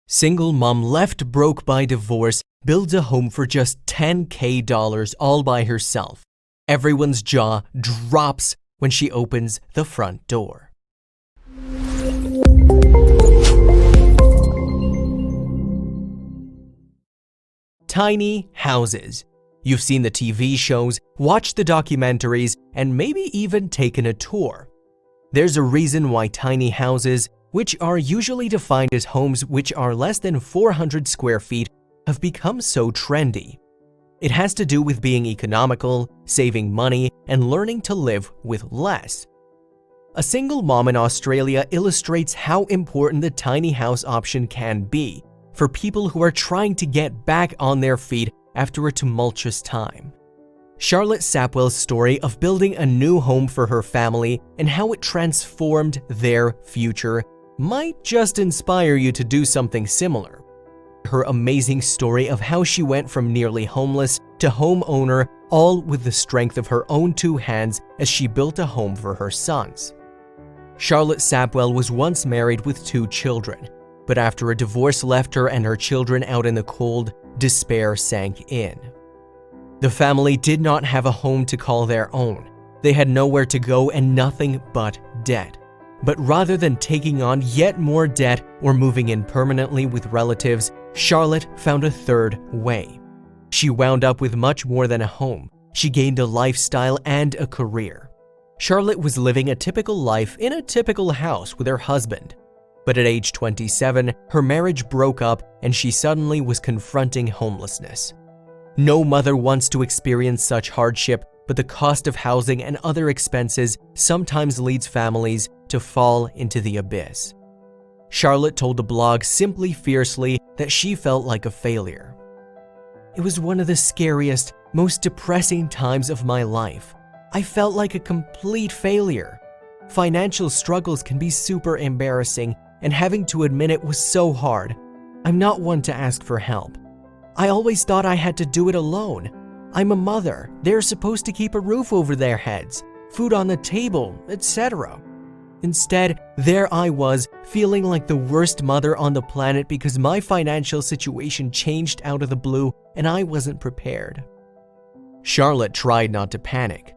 Single mom left broke by divorce builds a home for just $10K all by herself. Everyone's jaw drops when she opens the front door. Tiny houses. You've seen the TV shows, watched the documentaries, and maybe even taken a tour. There's a reason why tiny houses, which are usually defined as homes which are less than 400 square feet, have become so trendy. It has to do with being economical, saving money, and learning to live with less. A single mom in Australia illustrates how important the tiny house option can be for people who are trying to get back on their feet after a tumultuous time. Charlotte Sapwell's story of building a new home for her family and how it transformed their future might just inspire you to do something similar. Her amazing story of how she went from nearly homeless to homeowner, all with the strength of her own two hands as she built a home for her sons. Charlotte Sapwell was once married with 2 children, but after a divorce left her and her children out in the cold, despair sank in. The family did not have a home to call their own. They had nowhere to go and nothing but debt. But rather than taking on yet more debt or moving in permanently with relatives, Charlotte found a third way. She wound up with much more than a home. She gained a lifestyle and a career. Charlotte was living a typical life in a typical house with her husband. But at age 27, her marriage broke up and she suddenly was confronting homelessness. No mother wants to experience such hardship, but the cost of housing and other expenses sometimes leads families to fall into the abyss. Charlotte told the blog Simply Fiercely that she felt like a failure. It was one of the scariest, most depressing times of my life. I felt like a complete failure. Financial struggles can be super embarrassing, and having to admit it was so hard. I'm not one to ask for help. I always thought I had to do it alone. I'm a mother. They're supposed to keep a roof over their heads, food on the table, etc. Instead, there I was, feeling like the worst mother on the planet because my financial situation changed out of the blue and I wasn't prepared. Charlotte tried not to panic.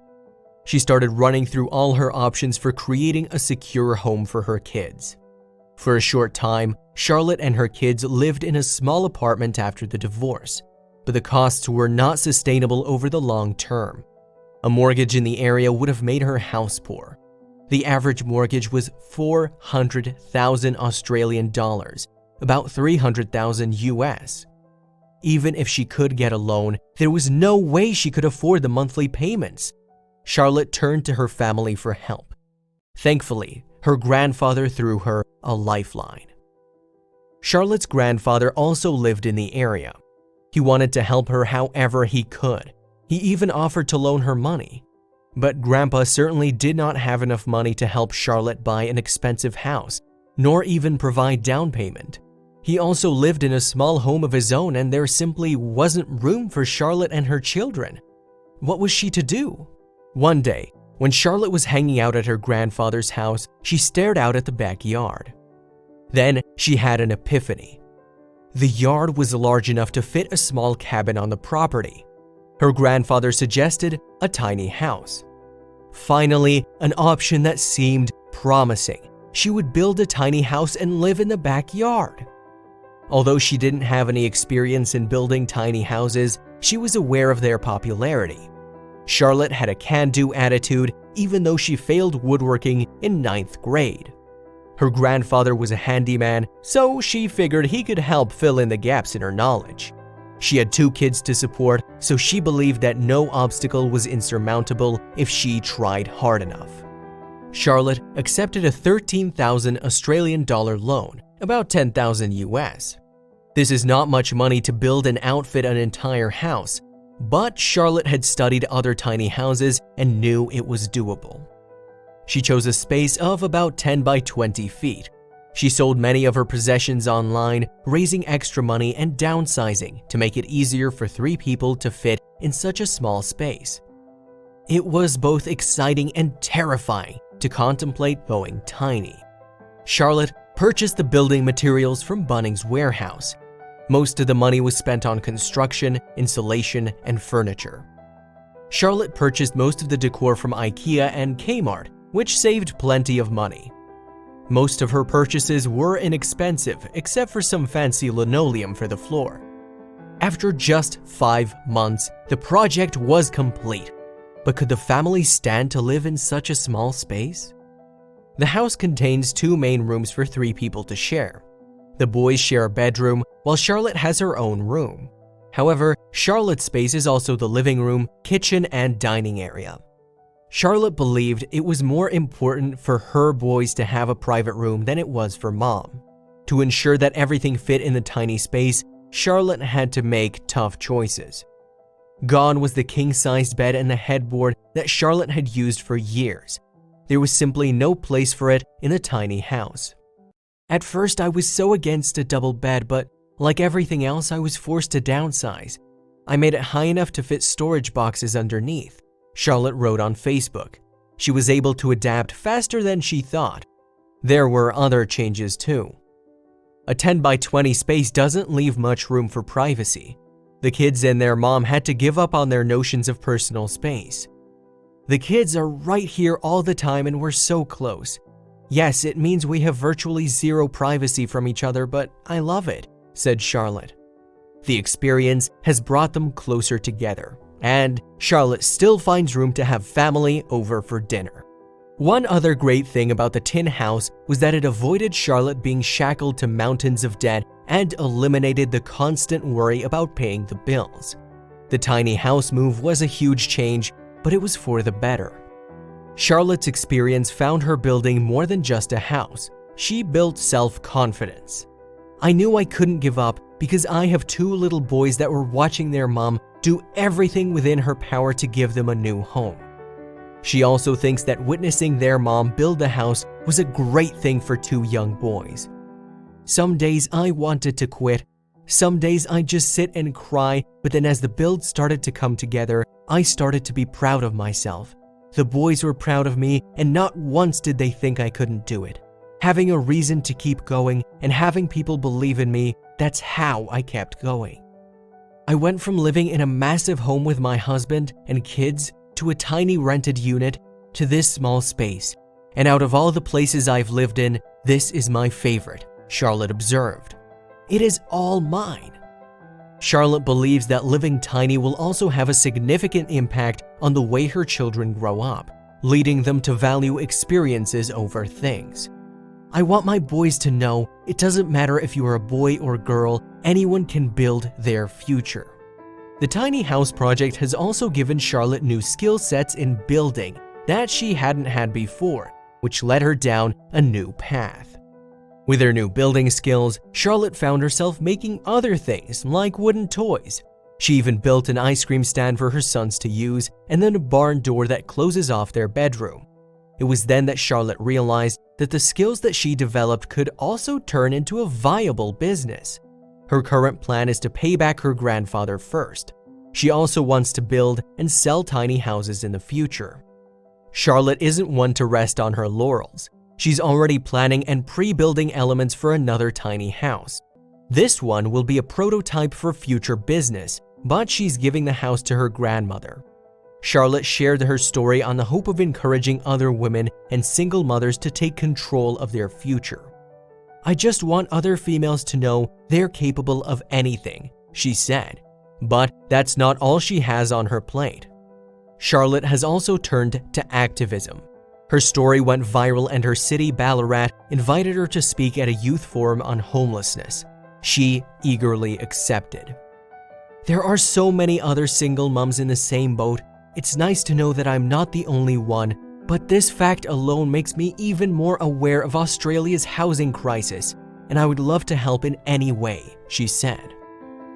She started running through all her options for creating a secure home for her kids. For a short time, Charlotte and her kids lived in a small apartment after the divorce, but the costs were not sustainable over the long term. A mortgage in the area would have made her house poor. The average mortgage was 400,000 Australian dollars, about 300,000 US. Even if she could get a loan, there was no way she could afford the monthly payments. Charlotte turned to her family for help. Thankfully, her grandfather threw her a lifeline. Charlotte's grandfather also lived in the area. He wanted to help her however he could. He even offered to loan her money. But Grandpa certainly did not have enough money to help Charlotte buy an expensive house, nor even provide down payment. He also lived in a small home of his own and there simply wasn't room for Charlotte and her children. What was she to do? One day, when Charlotte was hanging out at her grandfather's house, she stared out at the backyard. Then she had an epiphany. The yard was large enough to fit a small cabin on the property. Her grandfather suggested a tiny house. Finally, an option that seemed promising. She would build a tiny house and live in the backyard. Although she didn't have any experience in building tiny houses, she was aware of their popularity. Charlotte had a can-do attitude even though she failed woodworking in 9th grade. Her grandfather was a handyman, so she figured he could help fill in the gaps in her knowledge. She had 2 kids to support, so she believed that no obstacle was insurmountable if she tried hard enough. Charlotte accepted a 13,000 Australian dollar loan, about 10,000 US. This is not much money to build and outfit an entire house, but Charlotte had studied other tiny houses and knew it was doable. She chose a space of about 10 by 20 feet. She sold many of her possessions online, raising extra money and downsizing to make it easier for 3 people to fit in such a small space. It was both exciting and terrifying to contemplate going tiny. Charlotte purchased the building materials from Bunnings Warehouse. Most of the money was spent on construction, insulation, and furniture. Charlotte purchased most of the decor from IKEA and Kmart, which saved plenty of money. Most of her purchases were inexpensive, except for some fancy linoleum for the floor. After just 5 months, the project was complete. But could the family stand to live in such a small space? The house contains 2 main rooms for 3 people to share. The boys share a bedroom, while Charlotte has her own room. However, Charlotte's space is also the living room, kitchen, and dining area. Charlotte believed it was more important for her boys to have a private room than it was for Mom. To ensure that everything fit in the tiny space, Charlotte had to make tough choices. Gone was the king-sized bed and the headboard that Charlotte had used for years. There was simply no place for it in the tiny house. At first, I was so against a double bed, but like everything else, I was forced to downsize. I made it high enough to fit storage boxes underneath, Charlotte wrote on Facebook. She was able to adapt faster than she thought. There were other changes too. A 10 by 20 space doesn't leave much room for privacy. The kids and their mom had to give up on their notions of personal space. The kids are right here all the time and we're so close. Yes, it means we have virtually zero privacy from each other, but I love it, said Charlotte. The experience has brought them closer together, and Charlotte still finds room to have family over for dinner. One other great thing about the tin house was that it avoided Charlotte being shackled to mountains of debt and eliminated the constant worry about paying the bills. The tiny house move was a huge change, but it was for the better. Charlotte's experience found her building more than just a house. She built self-confidence. I knew I couldn't give up because I have 2 little boys that were watching their mom do everything within her power to give them a new home. She also thinks that witnessing their mom build the house was a great thing for 2 young boys. Some days I wanted to quit. Some days I just sit and cry, but then as the build started to come together, I started to be proud of myself. The boys were proud of me, and not once did they think I couldn't do it. Having a reason to keep going and having people believe in me, that's how I kept going. I went from living in a massive home with my husband and kids to a tiny rented unit to this small space. And out of all the places I've lived in, this is my favorite, Charlotte observed. It is all mine. Charlotte believes that living tiny will also have a significant impact on the way her children grow up, leading them to value experiences over things. I want my boys to know it doesn't matter if you are a boy or girl, anyone can build their future. The tiny house project has also given Charlotte new skill sets in building that she hadn't had before, which led her down a new path. With her new building skills, Charlotte found herself making other things like wooden toys. She even built an ice cream stand for her sons to use and then a barn door that closes off their bedroom. It was then that Charlotte realized that the skills that she developed could also turn into a viable business. Her current plan is to pay back her grandfather first. She also wants to build and sell tiny houses in the future. Charlotte isn't one to rest on her laurels. She's already planning and pre-building elements for another tiny house. This one will be a prototype for future business, but she's giving the house to her grandmother. Charlotte shared her story on the hope of encouraging other women and single mothers to take control of their future. I just want other females to know they're capable of anything, she said. But that's not all she has on her plate. Charlotte has also turned to activism. Her story went viral and her city, Ballarat, invited her to speak at a youth forum on homelessness. She eagerly accepted. There are so many other single moms in the same boat. It's nice to know that I'm not the only one, but this fact alone makes me even more aware of Australia's housing crisis, and I would love to help in any way, she said.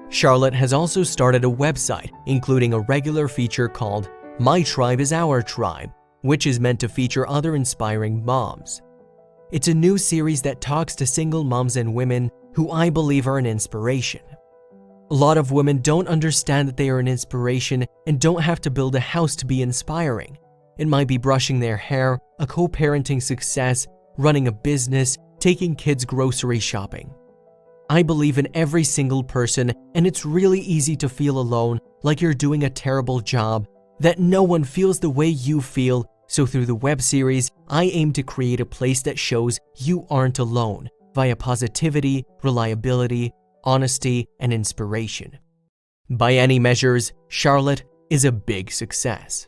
Charlotte has also started a website, including a regular feature called My Tribe is Our Tribe, which is meant to feature other inspiring moms. It's a new series that talks to single moms and women who I believe are an inspiration. A lot of women don't understand that they are an inspiration and don't have to build a house to be inspiring. It might be brushing their hair, a co-parenting success, running a business, taking kids grocery shopping. I believe in every single person, and it's really easy to feel alone, like you're doing a terrible job, that no one feels the way you feel. So through the web series, I aim to create a place that shows you aren't alone via positivity, reliability, honesty, and inspiration. By any measures, Charlotte is a big success.